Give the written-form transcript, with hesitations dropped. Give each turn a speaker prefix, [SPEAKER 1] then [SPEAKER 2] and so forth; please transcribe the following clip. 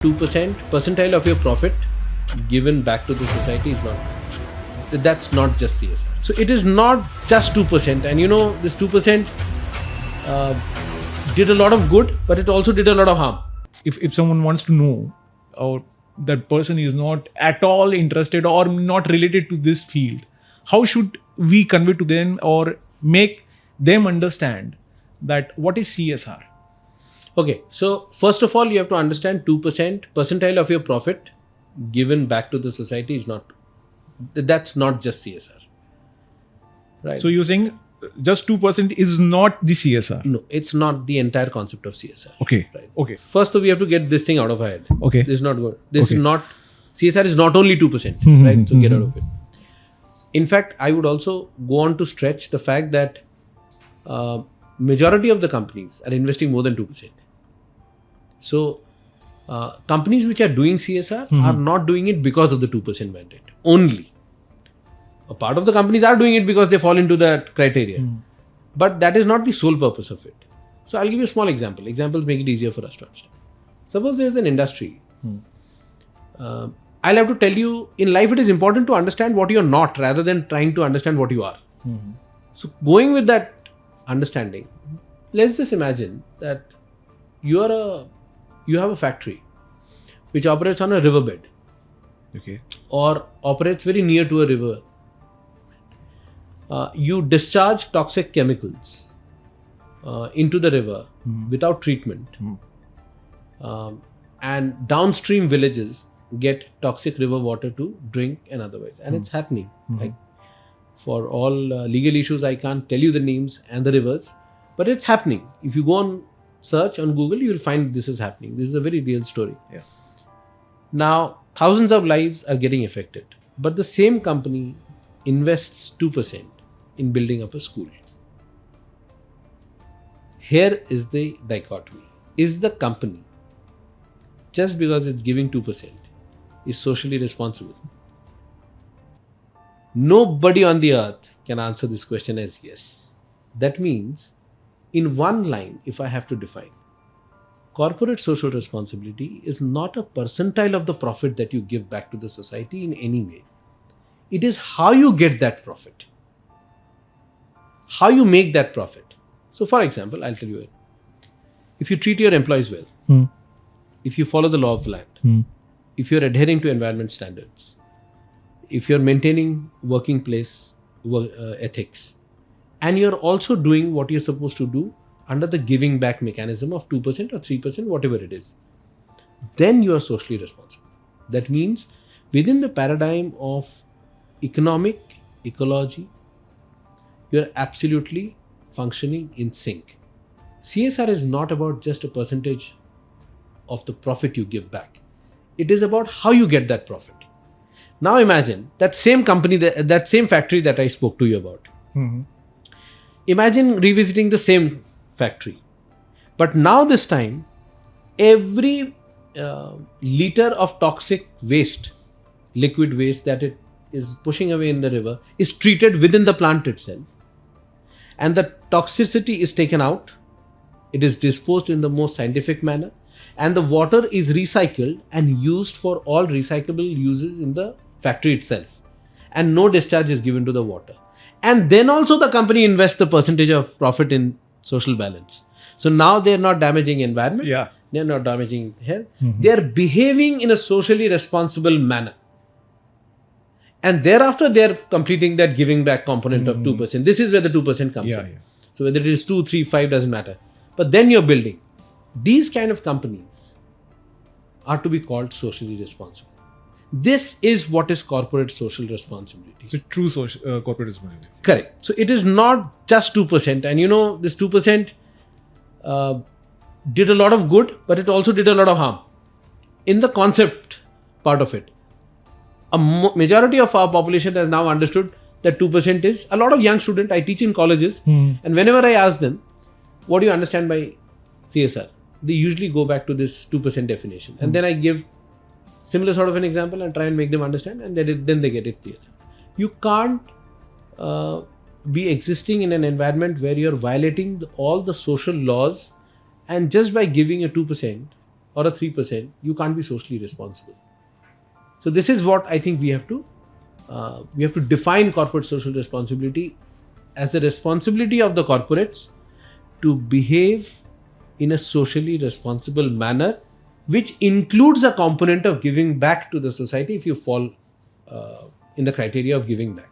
[SPEAKER 1] 2% percentile of your profit given back to the society is not, that's not just CSR. So it is not just 2%, and this 2% did a lot of good, but it also did a lot of harm.
[SPEAKER 2] If someone wants to know, or that person is not at all interested or not related to this field, how should we convey to them or make them understand that what is CSR?
[SPEAKER 1] Okay, so first of all, you have to understand 2% percentile of your profit given back to the society is not, that's not just CSR. Right?
[SPEAKER 2] So you're saying just 2% is not the CSR?
[SPEAKER 1] No, it's not the entire concept of CSR.
[SPEAKER 2] Okay.
[SPEAKER 1] Right.
[SPEAKER 2] Okay.
[SPEAKER 1] First, we have to get this thing out of our head.
[SPEAKER 2] Okay.
[SPEAKER 1] This is not good. This
[SPEAKER 2] Okay.
[SPEAKER 1] is not, CSR is not only 2%, right? So get out of it. In fact, I would also go on to stretch the fact that majority of the companies are investing more than 2%. So companies which are doing CSR are not doing it because of the 2% mandate only. A part of the companies are doing it because they fall into that criteria. But that is not the sole purpose of it. So I'll give you a small example. Examples make it easier for us to understand. Suppose there's an industry. I'll have to tell you, in life it is important to understand what you're not rather than trying to understand what you are. So going with that understanding, let's just imagine that you have a factory which operates on a riverbed.
[SPEAKER 2] Okay.
[SPEAKER 1] Or operates very near to a river. You discharge toxic chemicals into the river without treatment. And downstream villages get toxic river water to drink and otherwise. And it's happening. Like, for all legal issues, I can't tell you the names and the rivers, but it's happening. If you go on search on Google, you will find this is happening. This is a very real story.
[SPEAKER 2] Yeah.
[SPEAKER 1] Now, thousands of lives are getting affected, but the same company invests 2% in building up a school. Here is the dichotomy. Is the company, just because it's giving 2%, is socially responsible? Nobody on the earth can answer this question as yes. That means, in one line, if I have to define, corporate social responsibility is not a percentile of the profit that you give back to the society in any way. It is how you get that profit. How you make that profit. So for example, I'll tell you, if you treat your employees well, if you follow the law of the land, if you're adhering to environment standards, if you're maintaining working place ethics, and you're also doing what you're supposed to do under the giving back mechanism of 2% or 3%, whatever it is, then you are socially responsible. That means within the paradigm of economic ecology, you're absolutely functioning in sync. CSR is not about just a percentage of the profit you give back. It is about how you get that profit. Now imagine that same company, that same factory that I spoke to you about. Imagine revisiting the same factory. But now this time, every liter of toxic waste, liquid waste that it is pushing away in the river is treated within the plant itself. And the toxicity is taken out. It is disposed in the most scientific manner. And the water is recycled and used for all recyclable uses in the factory itself. And no discharge is given to the water. And then also the company invests the percentage of profit in social balance. So now they're not damaging environment.
[SPEAKER 2] Yeah.
[SPEAKER 1] They're not damaging health. They're behaving in a socially responsible manner. And thereafter, they're completing that giving back component of 2%. This is where the 2% comes in. So whether it is 2, 3, 5, doesn't matter. But then you're building. These kind of companies are to be called socially responsible. This is what is corporate social responsibility.
[SPEAKER 2] It's a true social, corporate responsibility.
[SPEAKER 1] Correct. So it is not just 2%. And this 2% did a lot of good, but it also did a lot of harm. In the concept part of it, a majority of our population has now understood that 2% is a lot of young students. I teach in colleges, and whenever I ask them, what do you understand by CSR? They usually go back to this 2% definition. And then I give similar sort of an example and try and make them understand, and then they get it clear. You can't be existing in an environment where you're violating all the social laws, and just by giving a 2%, or a 3%, you can't be socially responsible. So this is what I think we have to define corporate social responsibility as the responsibility of the corporates to behave in a socially responsible manner, which includes a component of giving back to the society if you fall in the criteria of giving back.